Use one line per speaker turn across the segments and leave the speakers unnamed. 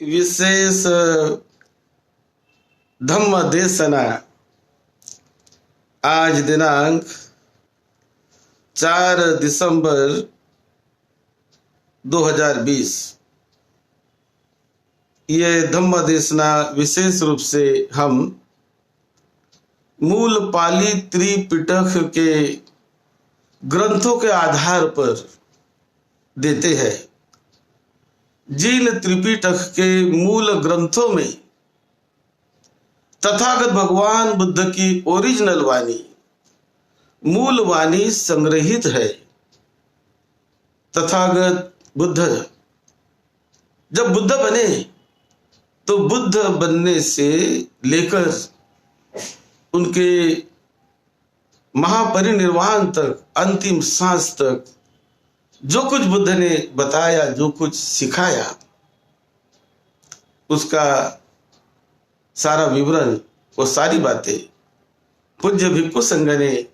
विशेष धम्म देशना आज दिनांक 4 दिसंबर 2020। ये धम्म देशना विशेष रूप से हम मूल पाली त्रिपिटक के ग्रंथों के आधार पर देते हैं। जिन त्रिपिटक के मूल ग्रंथों में तथागत भगवान बुद्ध की ओरिजिनल वाणी, मूल वाणी संग्रहित है। तथागत बुद्ध जब बुद्ध बने तो बुद्ध बनने से लेकर उनके महापरिनिर्वाण तक, अंतिम सांस तक जो कुछ बुद्ध ने बताया, जो कुछ सिखाया, उसका सारा विवरण, वो सारी बातें पूज्य भिक्खु संघ ने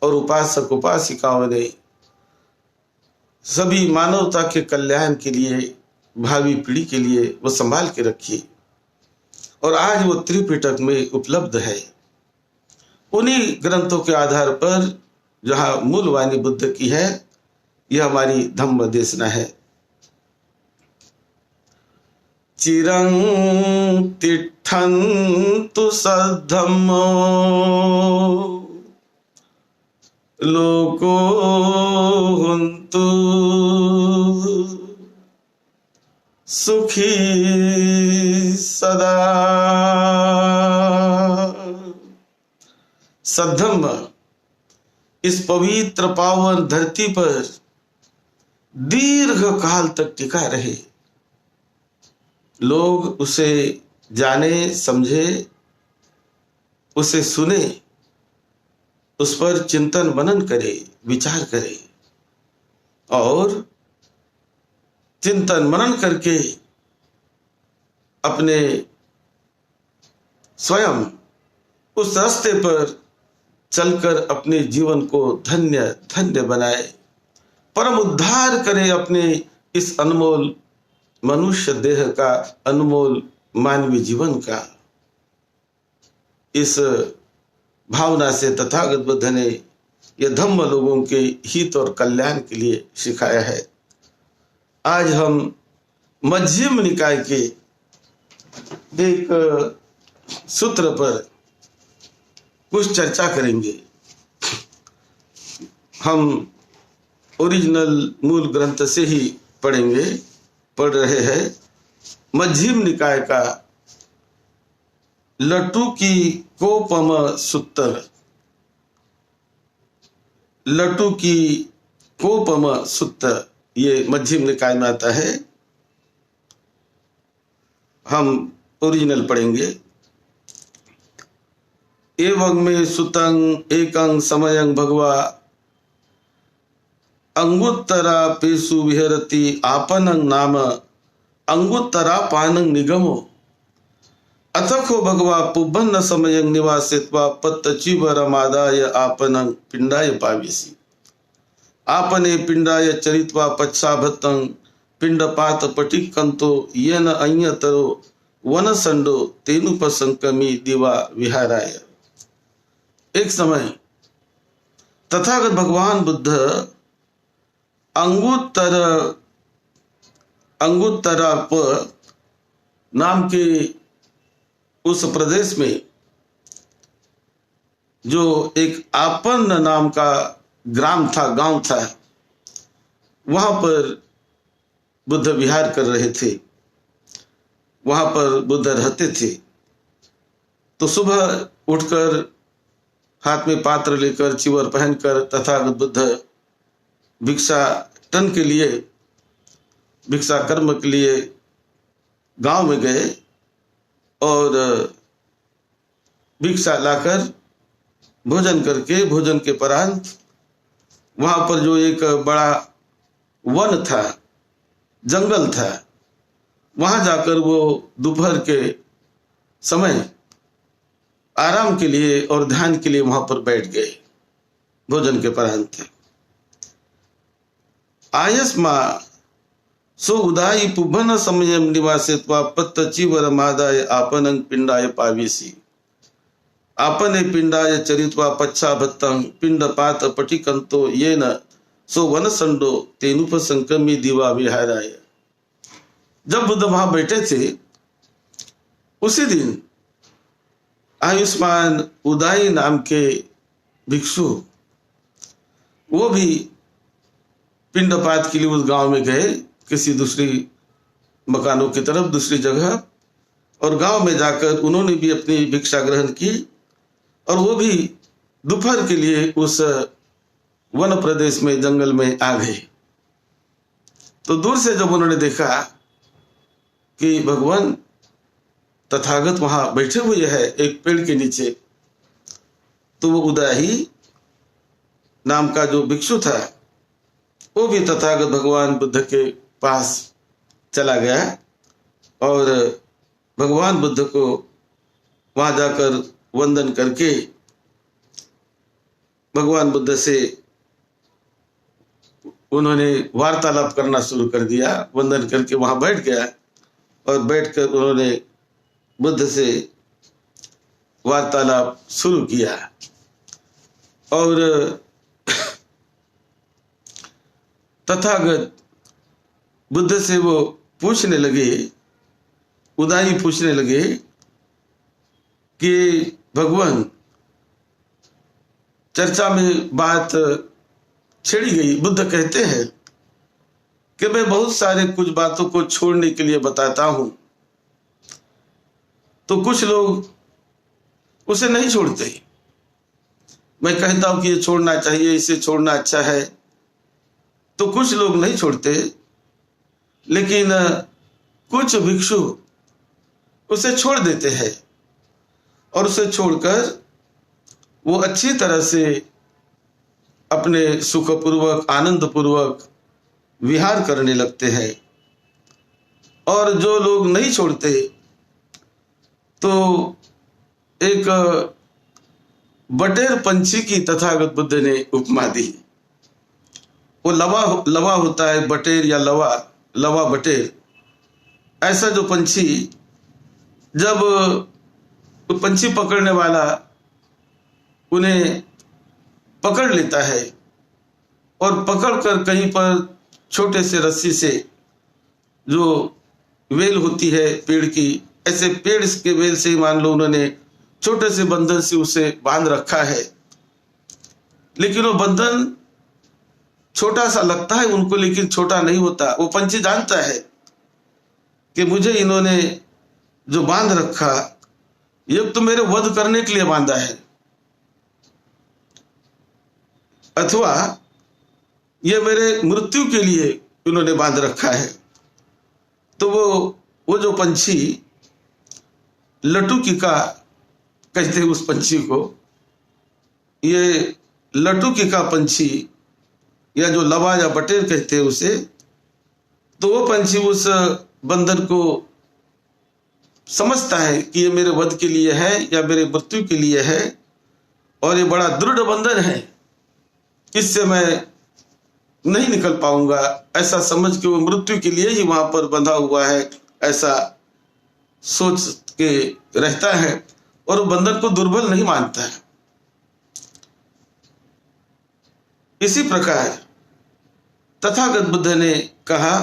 और उपासक उपासिकाओं ने सभी मानवता के कल्याण के लिए, भावी पीढ़ी के लिए वो संभाल के रखी और आज वो त्रिपिटक में उपलब्ध है। उन्हीं ग्रंथों के आधार पर जहाँ मूल वाणी बुद्ध की है, यह हमारी धम्म देशना है। चिरं तिष्ठन्तु सद्धम्मो लोको हुन्तु सुखी सदा। सद्धम्म इस पवित्र पावन धरती पर दीर्घ काल तक टिका रहे, लोग उसे जाने, समझे, उसे सुने, उस पर चिंतन मनन करे, विचार करे और चिंतन मनन करके अपने स्वयं उस रास्ते पर चलकर अपने जीवन को धन्य धन्य बनाए, परम उद्धार करे अपने इस अनमोल मनुष्य देह का, अनमोल मानवीय जीवन का। इस भावना से तथागत बुद्ध ने यह धम्म लोगों के हित और कल्याण के लिए सिखाया है। आज हम मध्यम निकाय के एक सूत्र पर कुछ चर्चा करेंगे। हम ओरिजिनल मूल ग्रंथ से ही पढ़ रहे हैं। मध्यम निकाय का लट्टू की कोपम सूत्र, लट्टू की कोपम सूत्र, ये मध्यम निकाय में आता है। हम ओरिजिनल पढ़ेंगे। एवं में सुतं एकं समयं भगवा अंगुत्तरा पेशु विहरति आपनं नाम अंगुत्तरा पानं निगमो अथको भगवा पुबन्न समयं निवासित्वा पत्तचिवरमादाय आपनं पिंडाय पाविसी आपने पिंडाय चरित्वा पच्छाभतं पिंडपात पटिकंतो येन अन्यतरो वनसंडो तेनुपसंकमी दिवा विहाराय। एक समय तथागत भगवान बुद्ध अंगुत्तराप नाम के उस प्रदेश में, जो एक आपन्न नाम का ग्राम था, गांव था, वहां पर बुद्ध विहार कर रहे थे, वहां पर बुद्ध रहते थे। तो सुबह उठकर हाथ में पात्र लेकर, चिवर पहनकर तथागत बुद्ध भिक्षाटन के लिए, भिक्षा कर्म के लिए गांव में गए और भिक्षा लाकर भोजन करके, भोजन के परांत वहां पर जो एक बड़ा वन था, जंगल था, वहां जाकर वो दोपहर के समय आराम के लिए और ध्यान के लिए वहां पर बैठ गए भोजन के परांत। आयस्मा सो उदाई पुभन समयम निवासित्वा पत्त चीवर मादाय आपनं पिंडाय पाविसी आपने पिंडाय चरित्वा पच्छा भत्तं पिंडपात पटिकंतो येन सो वनसंडो तेनुपसंक्रमी दिवा विहाराय। जब बुद्ध वहां बैठे थे उसी दिन आयुष्मान उदाई नाम के भिक्षु वो भी पिंडपात के लिए उस गांव में गए, किसी दूसरी मकानों की तरफ, दूसरी जगह, और गांव में जाकर उन्होंने भी अपनी भिक्षा ग्रहण की और वो भी दोपहर के लिए उस वन प्रदेश में, जंगल में आ गए। तो दूर से जब उन्होंने देखा कि भगवान तथागत वहां बैठे हुए हैं एक पेड़ के नीचे, तो वो उदाई नाम का जो भिक्षु था वो भी तथागत भगवान बुद्ध के पास चला गया और भगवान बुद्ध को वहां जाकर वंदन करके भगवान बुद्ध से उन्होंने वार्तालाप करना शुरू कर दिया। वंदन करके वहां बैठ गया और बैठकर उन्होंने बुद्ध से वार्तालाप शुरू किया और तथागत बुद्ध से वो पूछने लगे, उदाई पूछने लगे कि भगवान, चर्चा में बात छिड़ी गई। बुद्ध कहते हैं कि मैं बहुत सारे कुछ बातों को छोड़ने के लिए बताता हूं, तो कुछ लोग उसे नहीं छोड़ते। मैं कहता हूं कि ये छोड़ना चाहिए, इसे छोड़ना अच्छा है, तो कुछ लोग नहीं छोड़ते, लेकिन कुछ भिक्षु उसे छोड़ देते हैं और उसे छोड़कर वो अच्छी तरह से अपने सुखपूर्वक, आनंदपूर्वक विहार करने लगते हैं। और जो लोग नहीं छोड़ते तो एक बटेर पंछी की तथागत बुद्ध ने उपमा दी। वो लवा होता है, बटेर या लवा बटेर, ऐसा जो पंछी, जब पंछी पकड़ने वाला उन्हें पकड़ लेता है और पकड़कर कहीं पर छोटे से रस्सी से, जो वेल होती है पेड़ की, ऐसे पेड़ के वेल से ही मान लो उन्होंने छोटे से बंधन से उसे बांध रखा है, लेकिन वो बंधन छोटा सा लगता है उनको, लेकिन छोटा नहीं होता। वो पंछी जानता है कि मुझे इन्होंने जो बांध रखा, ये तो मेरे वध करने के लिए बांधा है, अथवा ये मेरे मृत्यु के लिए इन्होंने बांध रखा है। तो वो जो पंछी, लटुकी का कहते हैं उस पंछी को, ये लटुकी का पंछी या जो लवा या बटेर कहते हैं उसे, तो वो पंछी उस बंधन को समझता है कि ये मेरे वध के लिए है या मेरे मृत्यु के लिए है, और ये बड़ा दृढ़ बंधन है, इससे मैं नहीं निकल पाऊंगा, ऐसा समझ के वो मृत्यु के लिए ही वहां पर बंधा हुआ है, ऐसा सोच के रहता है और वो बंधन को दुर्बल नहीं मानता है। इसी प्रकार तथागत बुद्ध ने कहा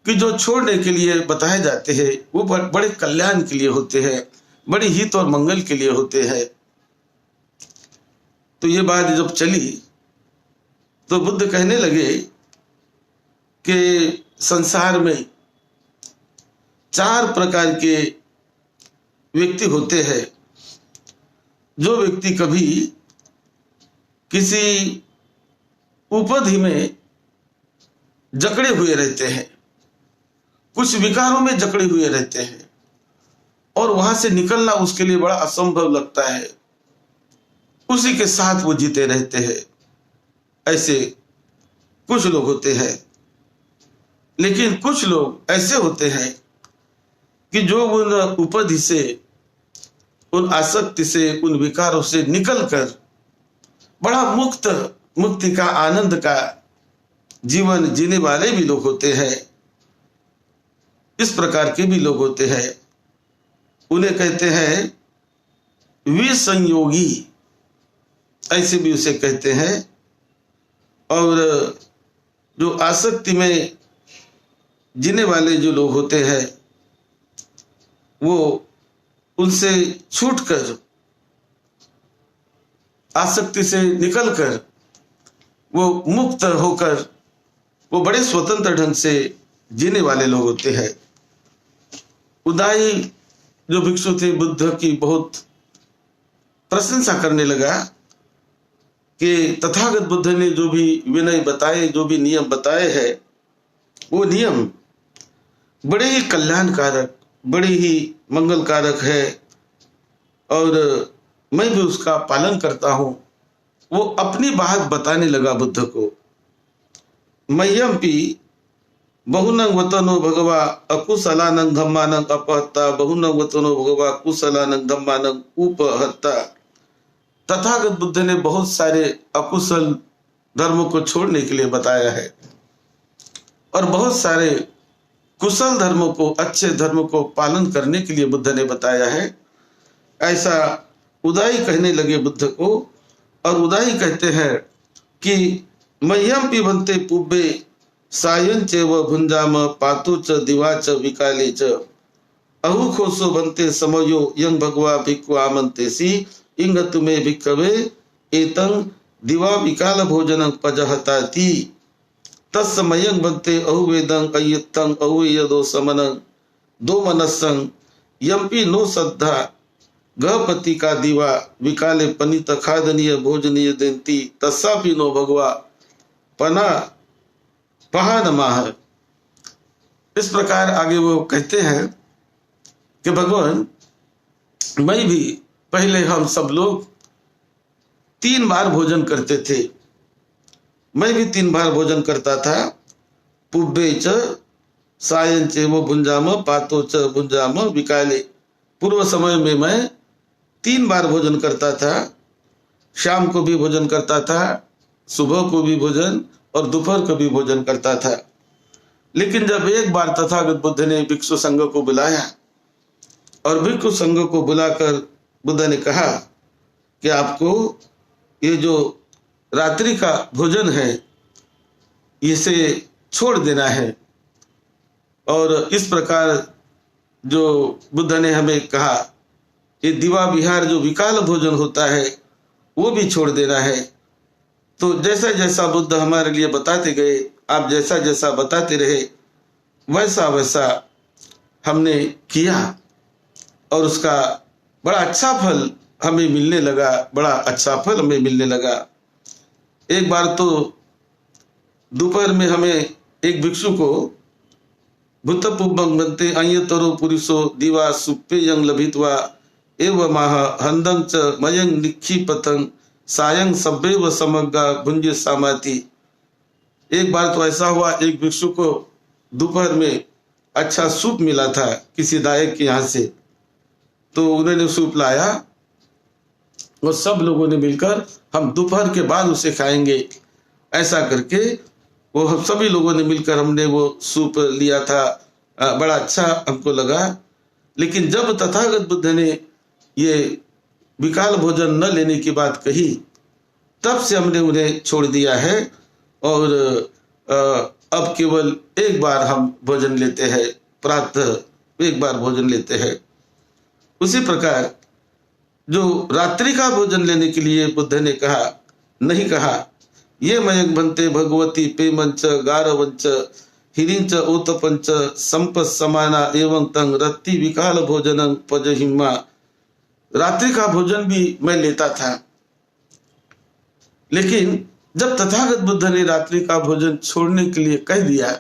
कि जो छोड़ने के लिए बताए जाते हैं वो बड़े कल्याण के लिए होते हैं, बड़े हित और मंगल के लिए होते हैं। तो ये बात जब चली तो बुद्ध कहने लगे कि संसार में 4 प्रकार के व्यक्ति होते हैं। जो व्यक्ति कभी किसी उपाधि में जकड़े हुए रहते हैं, कुछ विकारों में जकड़े हुए रहते हैं और वहां से निकलना उसके लिए बड़ा असंभव लगता है, उसी के साथ वो जीते रहते हैं, ऐसे कुछ लोग होते हैं। लेकिन कुछ लोग ऐसे होते हैं कि जो उन उपाधि से, उन आसक्ति से, उन विकारों से निकलकर बड़ा मुक्ति का, आनंद का जीवन जीने वाले भी लोग होते हैं। इस प्रकार के भी लोग होते हैं, उन्हें कहते हैं विसंयोगी, ऐसे भी उसे कहते हैं। और जो आसक्ति में जीने वाले जो लोग होते हैं वो उनसे छूटकर, आसक्ति से निकलकर, वो मुक्त होकर वो बड़े स्वतंत्र ढंग से जीने वाले लोग होते हैं। उदाई जो भिक्षु थे बुद्ध की बहुत प्रशंसा करने लगा कि तथागत बुद्ध ने जो भी विनय बताए, जो भी नियम बताए हैं, वो नियम बड़े ही कल्याणकारक, बड़े ही मंगलकारक है और मैं भी उसका पालन करता हूं। वो अपनी बात बताने लगा बुद्ध को। मह्यमपि बहुनंग वतनो भगवा अकुशलानंग धम्मानंग अपहत्ता बहुनंग वतनो भगवा कुशलानंग धम्मानंग उपहत्ता। तथागत बुद्ध ने बहुत सारे अकुशल धर्मों को छोड़ने के लिए बताया है और बहुत सारे कुशल धर्मों को, अच्छे धर्मों को पालन करने के लिए बुद्ध ने बताया है। ऐसा उदाई कहने लगे बुद्ध को। और उदाई कहते हैं कि मह्यम पिबन्ते पुब्बे सायं चैव भुंजाम पातु च दिवा च विकाले च अहु खोसो बनते समयो यं भगवा भिक्खु आमन्तेसि इंगतु मे भिक्खवे एतं दिवा विकाल भोजनं पजहताति तत्समयं भक्ते अहु वेदं अय्यतं अहु यदो समनं दो मनस्सं यम्पि नो श्रद्धा गहपति का दीवा विकाले पनित खादनीय भोजनीय देंती तस्सापि नो भगवा पना पहानमाह। इस प्रकार आगे वो कहते हैं कि भगवान, मैं भी पहले, हम सब लोग 3 बार भोजन करते थे, मैं भी 3 बार भोजन करता था। पुब्बे च सायं च वो भुंजाम पातो च भुंजाम विकाले। पूर्व समय में मैं 3 बार भोजन करता था, शाम को भी भोजन करता था, सुबह को भी भोजन और दोपहर को भी भोजन करता था। लेकिन जब एक बार तथागत बुद्ध ने भिक्षु संघ को बुलाया और भिक्षु संघ को बुलाकर बुद्ध ने कहा कि आपको ये जो रात्रि का भोजन है इसे छोड़ देना है। और इस प्रकार जो बुद्ध ने हमें कहा, ये दिवा विहार जो विकाल भोजन होता है वो भी छोड़ देना है। तो जैसा जैसा बुद्ध हमारे लिए बताते गए, आप जैसा जैसा बताते रहे, वैसा वैसा हमने किया और उसका बड़ा अच्छा फल हमें मिलने लगा, बड़ा अच्छा फल हमें मिलने लगा। एक बार तो दोपहर में हमें एक भिक्षु को भूतपुब्बं बनते अयतरो पुरुषो दिवा सुप्पेयं लभित्वा एव माह हंदं च मयं निक्षिपतं सायं सब्बेव समग्गा भुंज सामाति। एक बार तो ऐसा हुआ, एक भिक्षु को दोपहर में अच्छा सूप मिला था किसी दायक के यहाँ से, तो उन्होंने सूप लाया और सब लोगों ने मिलकर हम दोपहर के बाद उसे खाएंगे, ऐसा करके वो हम सभी लोगों ने मिलकर हमने वो सूप लिया था। बड़ा अच्छा हमको लगा। लेकिन जब तथागत बुद्ध ने ये विकाल भोजन न लेने की बात कही, तब से हमने उन्हें छोड़ दिया है और अब केवल एक बार हम भोजन लेते हैं, प्रातः एक बार भोजन लेते हैं। उसी प्रकार जो रात्रि का भोजन लेने के लिए बुद्ध ने कहा, नहीं कहा ये मयंक बनते भगवती पेमंच गारवंच हिरिंच ओतपंच संपत समाना एवं तंग रत्ति विकाल भोजनं पजहिमा। रात्रि का भोजन भी मैं लेता था, लेकिन जब तथागत बुद्ध ने रात्रि का भोजन छोड़ने के लिए कह दिया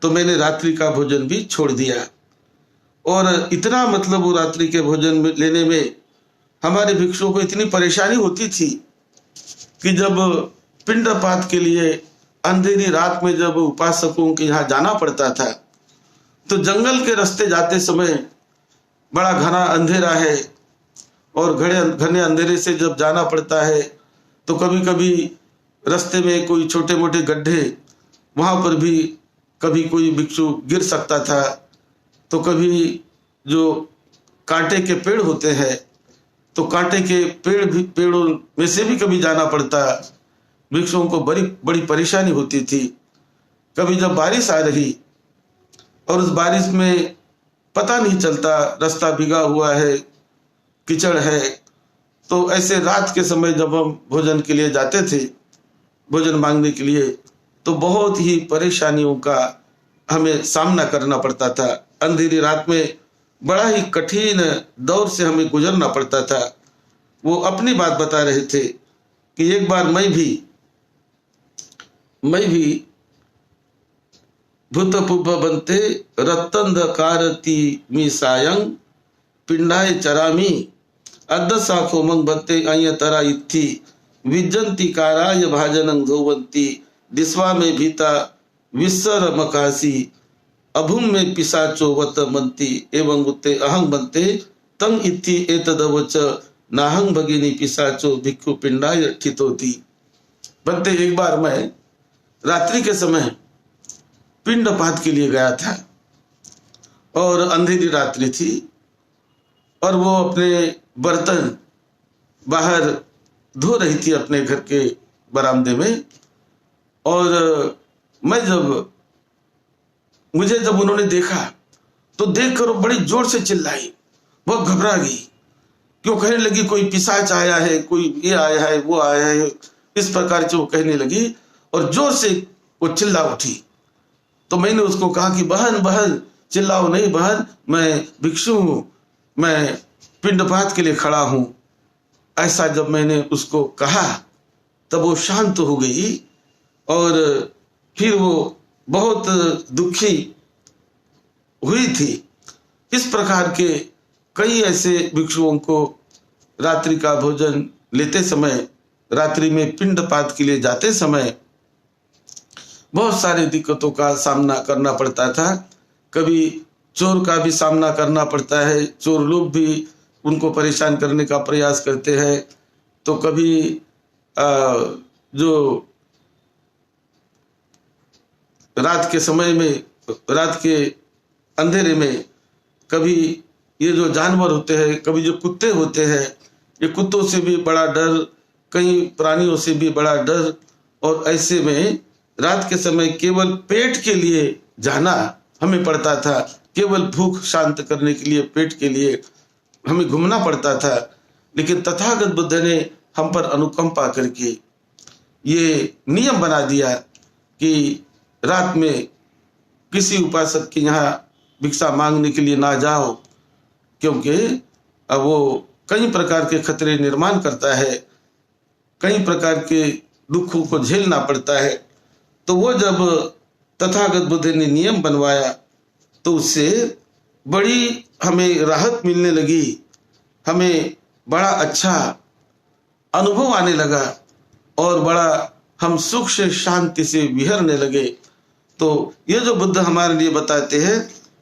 तो मैंने रात्रि का भोजन भी छोड़ दिया। और इतना मतलब वो रात्रि के भोजन में लेने में हमारे भिक्षुओं को इतनी परेशानी होती थी कि जब पिंडपात के लिए अंधेरी रात में जब उपासकों के यहाँ जाना पड़ता था तो जंगल के रास्ते जाते समय बड़ा घना अंधेरा है और घने अंधेरे से जब जाना पड़ता है तो कभी कभी रास्ते में कोई छोटे मोटे गड्ढे, वहाँ पर भी कभी कोई भिक्षु गिर सकता था, तो कभी जो कांटे के पेड़ होते हैं तो कांटे के पेड़ों में से भी कभी जाना पड़ता। भिक्षुओं को बड़ी बड़ी परेशानी होती थी। कभी जब बारिश आ रही और उस बारिश में पता नहीं चलता, रास्ता भीगा हुआ है, कीचड़ है, तो ऐसे रात के समय जब हम भोजन के लिए जाते थे, भोजन मांगने के लिए, तो बहुत ही परेशानियों का हमें सामना करना पड़ता था। अंधेरी रात में बड़ा ही कठिन दौर से हमें गुजरना पड़ता था। वो अपनी बात बता रहे थे कि एक बार मैं भी भूतपुभ बनते रत्तंधकारती मी सायं पिंडाय चरामी अद्द साखो मंग बत्ते अय तरा इत्थी विजंती काराय भाजनं धोवंती दिस्वा में भीता विसर मकासी अभुम में पिसाचो वत मंती एवं उत्ते अहंग बनते तंग इत्थी एतदवच नाहंग भगिनी पिसाचो भिक्षु पिंडाय ठितोती। बनते एक बार मैं रात्रि के समय पिंडपात के लिए गया था और अंधेरी रात्रि थी और वो अपने बर्तन बाहर धो रही थी अपने घर के बरामदे में। और मुझे जब उन्होंने देखा तो देखकर वो बड़ी जोर से चिल्लाई, बहुत घबरा गई। क्यों कहने लगी कोई पिशाच आया है, कोई ये आया है, वो आया है, इस प्रकार से वो कहने लगी और जोर से वो चिल्ला उठी। तो मैंने उसको कहा कि बहन बहन चिल्लाओ नहीं बहन, मैं भिक्षु हूं, मैं पिंडपात के लिए खड़ा हूं। ऐसा जब मैंने उसको कहा तब वो शांत हो गई और फिर वो बहुत दुखी हुई थी। इस प्रकार के कई ऐसे भिक्षुओं को रात्रि का भोजन लेते समय, रात्रि में पिंडपात के लिए जाते समय बहुत सारी दिक्कतों का सामना करना पड़ता था। कभी चोर का भी सामना करना पड़ता है, चोर लोग भी उनको परेशान करने का प्रयास करते हैं। तो कभी जो रात के समय में, रात के अंधेरे में, कभी ये जो जानवर होते हैं, कभी जो कुत्ते होते हैं, ये कुत्तों से भी बड़ा डर, कई प्राणियों से भी बड़ा डर। और ऐसे में रात के समय केवल पेट के लिए जाना हमें पड़ता था, केवल भूख शांत करने के लिए, पेट के लिए हमें घूमना पड़ता था। लेकिन तथागत बुद्ध ने हम पर अनुकंपा करके ये नियम बना दिया कि रात में किसी उपासक के यहाँ भिक्षा मांगने के लिए ना जाओ, क्योंकि अब वो कई प्रकार के खतरे निर्माण करता है, कई प्रकार के दुखों को झेलना पड़ता है। तो वो जब तथागत बुद्ध ने नियम बनवाया तो उससे बड़ी हमें राहत मिलने लगी, हमें बड़ा अच्छा अनुभव आने लगा और बड़ा हम सुख से शांति से विहरने लगे। तो ये जो बुद्ध हमारे लिए बताते हैं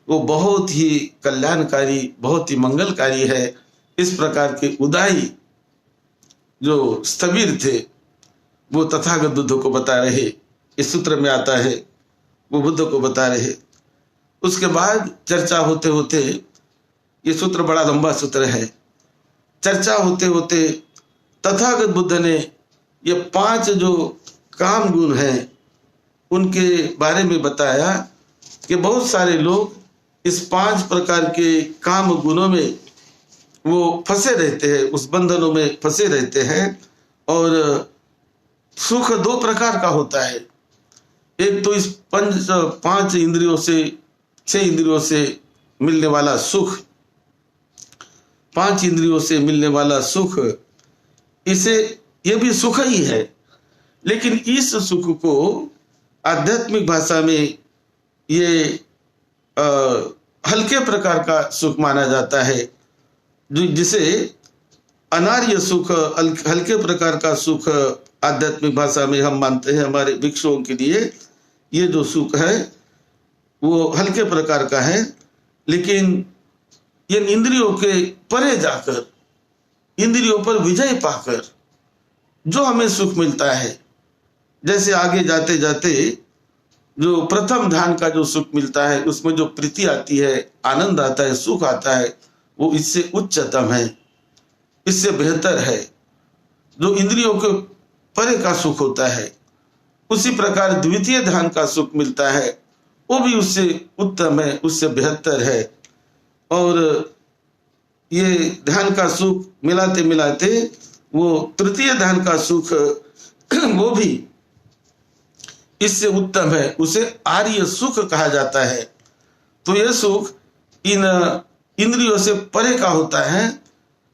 वो बहुत ही कल्याणकारी, बहुत ही मंगलकारी है। इस प्रकार के उदाई जो स्थविर थे वो तथागत बुद्ध को बता रहे, इस सूत्र में आता है, वो बुद्ध को बता रहे। उसके बाद चर्चा होते होते, ये सूत्र बड़ा लंबा सूत्र है, चर्चा होते होते तथागत बुद्ध ने ये 5 जो काम गुण हैं उनके बारे में बताया कि बहुत सारे लोग इस 5 प्रकार के काम गुणों में वो फंसे रहते हैं, उस बंधनों में फंसे रहते हैं। और सुख 2 प्रकार का होता है। एक तो इस 5 इंद्रियों से, 6 इंद्रियों से मिलने वाला सुख, 5 इंद्रियों से मिलने वाला सुख, इसे ये भी सुख ही है, लेकिन इस सुख को आध्यात्मिक भाषा में ये हल्के प्रकार का सुख माना जाता है, जिसे अनार्य सुख, हल्के प्रकार का सुख आध्यात्मिक भाषा में हम मानते हैं। हमारे भिक्षुओं के लिए ये जो सुख है वो हल्के प्रकार का है, लेकिन ये इंद्रियों के परे जाकर, इंद्रियों पर विजय पाकर जो हमें सुख मिलता है, जैसे आगे जाते जाते जो प्रथम ध्यान का जो सुख मिलता है, उसमें जो प्रीति आती है, आनंद आता है, सुख आता है, वो इससे उच्चतम है, इससे बेहतर है। जो इंद्रियों के परे का सुख होता है, उसी प्रकार द्वितीय ध्यान का सुख मिलता है, वो भी उससे उत्तम है, उससे बेहतर है। और ये ध्यान का सुख मिलाते मिलाते वो तृतीय ध्यान का सुख वो भी इससे उत्तम है, उसे आर्य सुख कहा जाता है। तो यह सुख इन इंद्रियों से परे का होता है,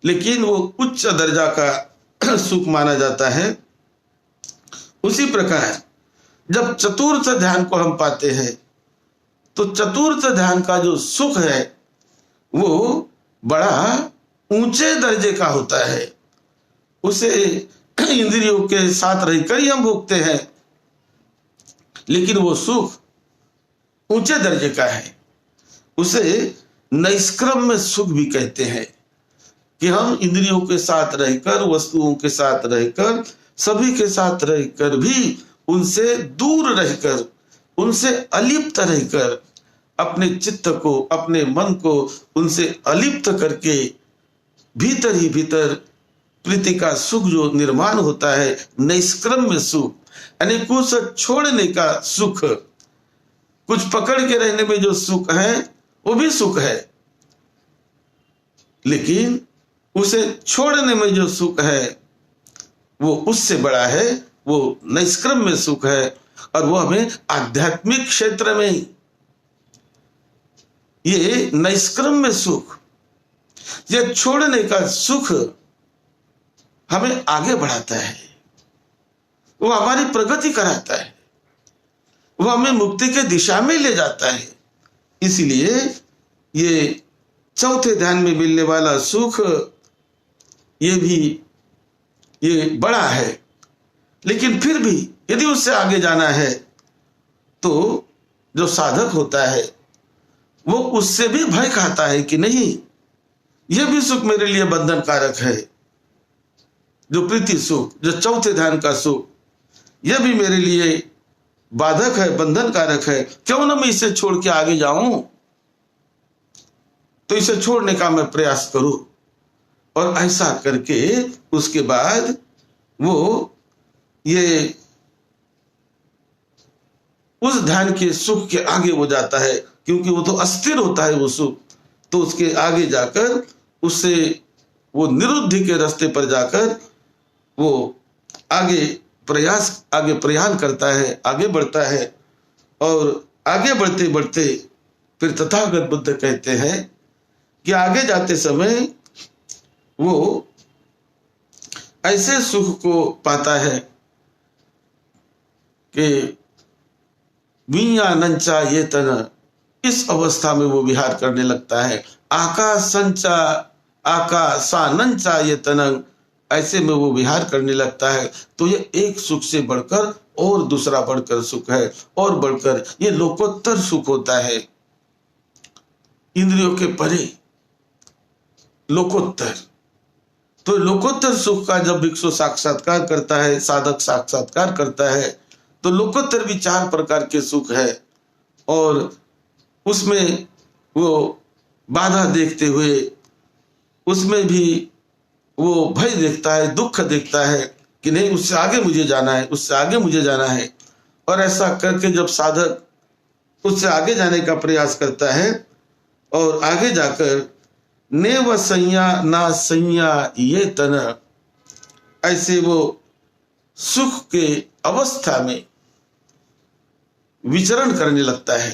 लेकिन वो उच्च दर्जा का सुख माना जाता है। उसी प्रकार जब चतुर्थ ध्यान को हम पाते हैं, तो चतुर्थ ध्यान का जो सुख है वो बड़ा ऊंचे दर्जे का होता है। उसे इंद्रियों के साथ रहकर ही हम भोगते हैं, लेकिन वो सुख ऊंचे दर्जे का है। उसे नैष्क्रम्य सुख भी कहते हैं कि हम इंद्रियों के साथ रहकर, वस्तुओं के साथ रहकर, सभी के साथ रहकर भी उनसे दूर रहकर, उनसे अलिप्त रहकर, अपने चित्त को, अपने मन को उनसे अलिप्त करके भीतर ही भीतर प्रीति का सुख जो निर्माण होता है, नैष्क्रम्य सुख, यानी कुछ छोड़ने का सुख, कुछ पकड़ के रहने में जो सुख है वो भी सुख है, लेकिन उसे छोड़ने में जो सुख है वो उससे बड़ा है, वो नैष्क्रम्य सुख है। और वो हमें आध्यात्मिक क्षेत्र में ये नैष्क्रम्य सुख, ये छोड़ने का सुख हमें आगे बढ़ाता है, वो हमारी प्रगति कराता है, वो हमें मुक्ति के दिशा में ले जाता है। इसलिए ये चौथे ध्यान में मिलने वाला सुख ये बड़ा है, लेकिन फिर भी यदि उससे आगे जाना है तो जो साधक होता है वो उससे भी भय खाता है कि नहीं, यह भी सुख मेरे लिए बंधन कारक है। जो प्रीति सुख, जो चौथे ध्यान का सुख, यह भी मेरे लिए बाधक है, बंधन कारक है। क्यों ना मैं इसे छोड़ के आगे जाऊं, तो इसे छोड़ने का मैं प्रयास करूं। और ऐसा करके उसके बाद वो ये उस ध्यान के सुख के आगे वो जाता है, क्योंकि वो तो अस्थिर होता है वो सुख। तो उसके आगे जाकर उससे वो निरुद्धि के रास्ते पर जाकर वो आगे प्रयाण करता है, आगे बढ़ता है। और आगे बढ़ते बढ़ते फिर तथागत बुद्ध कहते हैं कि आगे जाते समय वो ऐसे सुख को पाता है कि विज्ञानंचा ये तन, इस अवस्था में वो विहार करने लगता है। आकाशंचा आकाशानंचा ये तन, ऐसे में वो विहार करने लगता है। तो ये एक सुख से बढ़कर और दूसरा बढ़कर सुख है, और बढ़कर ये लोकोत्तर सुख होता है, इंद्रियों के परे लोकोत्तर। तो लोकोत्तर सुख का जब भिक्षु साक्षात्कार करता है, साधक साक्षात्कार करता है, तो लोकोत्तर भी 4 प्रकार के सुख है। और उसमें वो बाधा देखते हुए, उसमें भी वो भय देखता है, दुख देखता है कि नहीं, उससे आगे मुझे जाना है, उससे आगे मुझे जाना है। और ऐसा करके जब साधक उससे आगे जाने का प्रयास करता है और आगे जाकर नेव संज्ञा ना संज्ञा ये तन, ऐसे वो सुख के अवस्था में विचरण करने लगता है।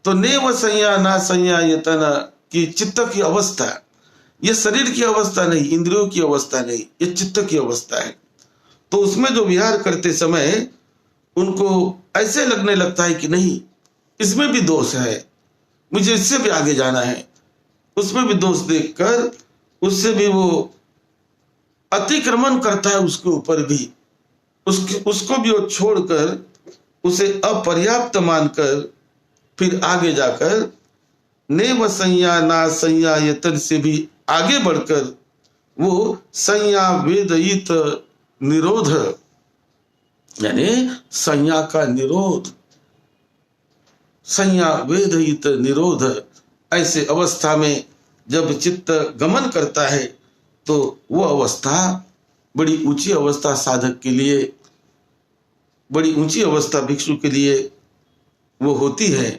तो नेव संज्ञा ना संज्ञा ये तन की चित्त की अवस्था, ये शरीर की अवस्था नहीं, इंद्रियों की अवस्था नहीं, ये चित्त की अवस्था है। तो उसमें जो विहार करते समय उनको ऐसे लगने लगता है कि नहीं, इसमें भी दोष है, मुझे इससे भी आगे जाना है। उसमें भी दोष देखकर उससे भी वो अतिक्रमण करता है, उसके ऊपर भी उसको भी वो छोड़कर, उसे अपर्याप्त मानकर फिर आगे जाकर नेव संज्ञा ना संज्ञा यतन से भी आगे बढ़कर वो संज्ञा वेदयित निरोध, यानी संज्ञा का निरोध, संज्ञा वेदहित निरोध, ऐसे अवस्था में जब चित्त गमन करता है तो वो अवस्था बड़ी ऊंची अवस्था, साधक के लिए बड़ी ऊंची अवस्था भिक्षु के लिए वो होती है।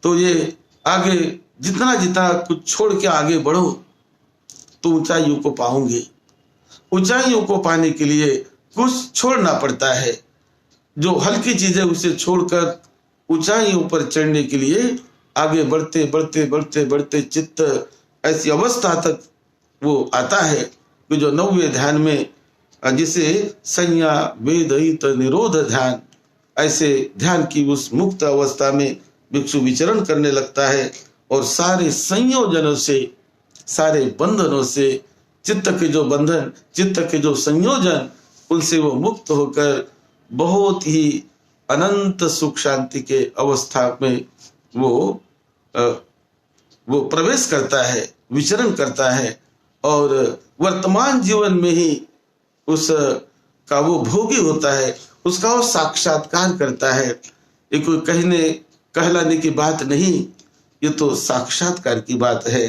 तो ये आगे जितना जितना कुछ छोड़ के आगे बढ़ो तो ऊंचाइयों को पाओगे। ऊंचाइयों को पाने के लिए कुछ छोड़ना पड़ता है। जो हल्की चीजें उसे छोड़कर ऊंचाइयों पर चढ़ने के लिए आगे बढ़ते बढ़ते बढ़ते बढ़ते चित्त ऐसी अवस्था तक वो आता है कि जो 9वें ध्यान में, जिसे संज्ञा वेदहित निरोध ध्यान, ऐसे ध्यान की उस मुक्त अवस्था में भिक्षु विचरण करने लगता है और सारे संयोजनों से, सारे बंधनों से, चित्त के जो बंधन, चित्त के जो संयोजन, उनसे वो मुक्त होकर बहुत ही अनंत सुख शांति के अवस्था में वो प्रवेश करता है, विचरण करता है और वर्तमान जीवन में ही उस का वो भोगी होता है, उसका वो साक्षात्कार करता है। ये कोई कहलाने की बात नहीं, ये तो साक्षात्कार की बात है।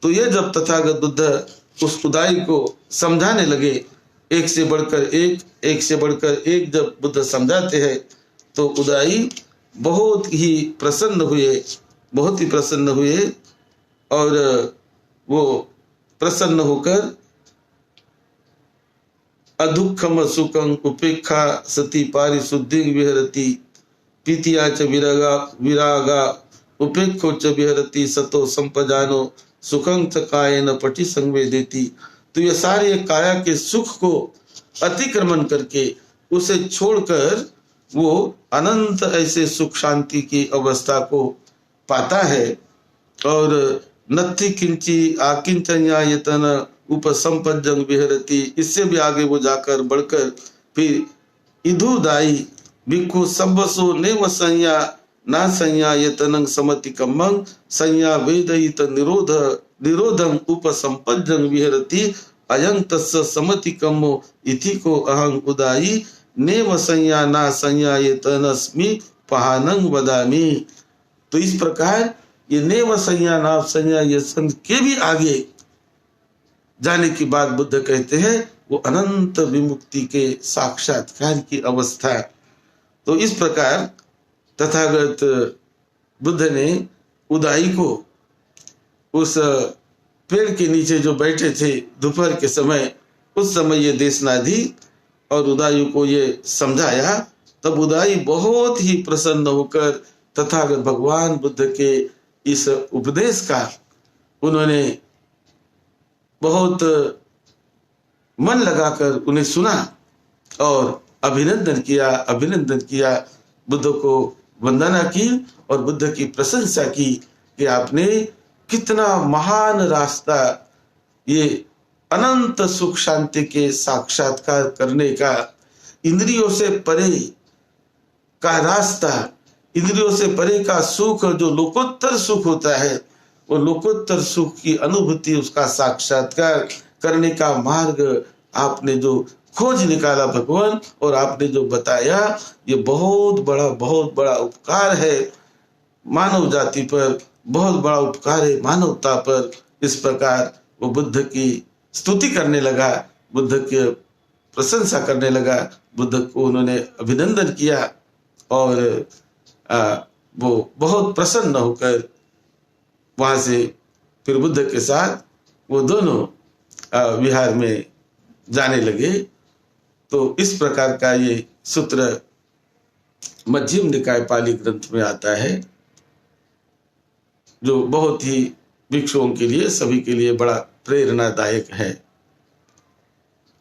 तो ये जब तथागत बुद्ध उस उदाई को समझाने लगे, एक से बढ़कर एक, एक से बढ़कर एक जब बुद्ध समझाते हैं तो उदाई बहुत ही प्रसन्न हुए, बहुत ही प्रसन्न हुए और वो प्रसन्न होकर अदुःखम सुखं उपेक्षा सती पारिशुद्धि विहरति पीतिया च विरागा उपेक्षो च विहरति सतो संपजानो सुखं च कायेन पटि संवेदेति। तो ये सारे काया के सुख को अतिक्रमण करके उसे छोड़कर वो अनंत ऐसे सुख शांति की अवस्था को पाता है। और नत्थि किंची आकिंचन्यायतन उपसंपज्जं विहरति, इससे भी आगे वो जाकर बढ़कर फिर इधुदाई भिक्खु सब्बसो नेव संज्ञा ना संज्ञायतनं समति कम्मं संज्ञा वेदहित निरोधं उपसंपज्जं विहरति अयं तस्य समति कम्मो इति को अहं उदाई नेव संज्ञा ना संज्ञायतनस्मि पहानं वदामि। तो इस प्रकार ये नेव संज्ञा ना संज्ञायतन के भी आगे जाने की बात बुद्ध कहते हैं, वो अनंत विमुक्ति के साक्षात्कार की अवस्था। तो इस प्रकार तथागत बुद्ध ने उदाई को उस पेड़ के नीचे जो बैठे थे दोपहर के समय, उस समय ये देशना दी और उदाई को ये समझाया। तब उदाई बहुत ही प्रसन्न होकर तथागत भगवान बुद्ध के इस उपदेश का उन्होंने बहुत मन लगाकर उन्हें सुना और अभिनंदन किया, बुद्ध को वंदना की और बुद्ध की प्रशंसा की कि आपने कितना महान रास्ता, ये अनंत सुख शांति के साक्षात्कार करने का, इंद्रियों से परे का रास्ता, इंद्रियों से परे का सुख, जो लोकोत्तर सुख होता है, वो लोकोत्तर सुख की अनुभूति, उसका साक्षात्कार करने का मार्ग आपने जो खोज निकाला भगवान, और आपने जो बताया, ये बहुत बड़ा उपकार है मानव जाति पर, बहुत बड़ा उपकार है मानवता पर। इस प्रकार वो बुद्ध की स्तुति करने लगा, बुद्ध की प्रशंसा करने लगा, बुद्ध को उन्होंने अभिनंदन किया और वो बहुत प्रसन्न होकर वहां से फिर बुद्ध के साथ वो दोनों विहार में जाने लगे। तो इस प्रकार का ये सूत्र मध्यम निकाय पाली ग्रंथ में आता है, जो बहुत ही भिक्षुओं के लिए, सभी के लिए बड़ा प्रेरणादायक है।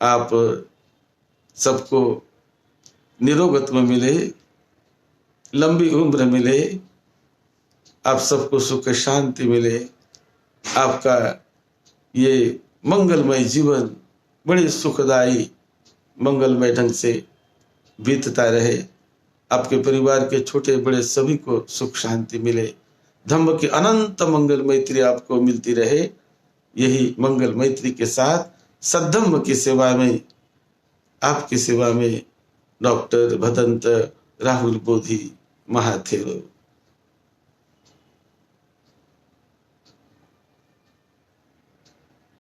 आप सबको निरोगत्व मिले, लंबी उम्र मिले, आप सबको सुख शांति मिले, आपका ये मंगलमय जीवन बड़े सुखदायी मंगलमय ढंग से बीतता रहे, आपके परिवार के छोटे बड़े सभी को सुख शांति मिले, धम्म की अनंत मंगल मैत्री आपको मिलती रहे। यही मंगल मैत्री के साथ सद्धम्म की सेवा में, आपकी सेवा में डॉक्टर भदंत राहुल बोधि महाथेरो।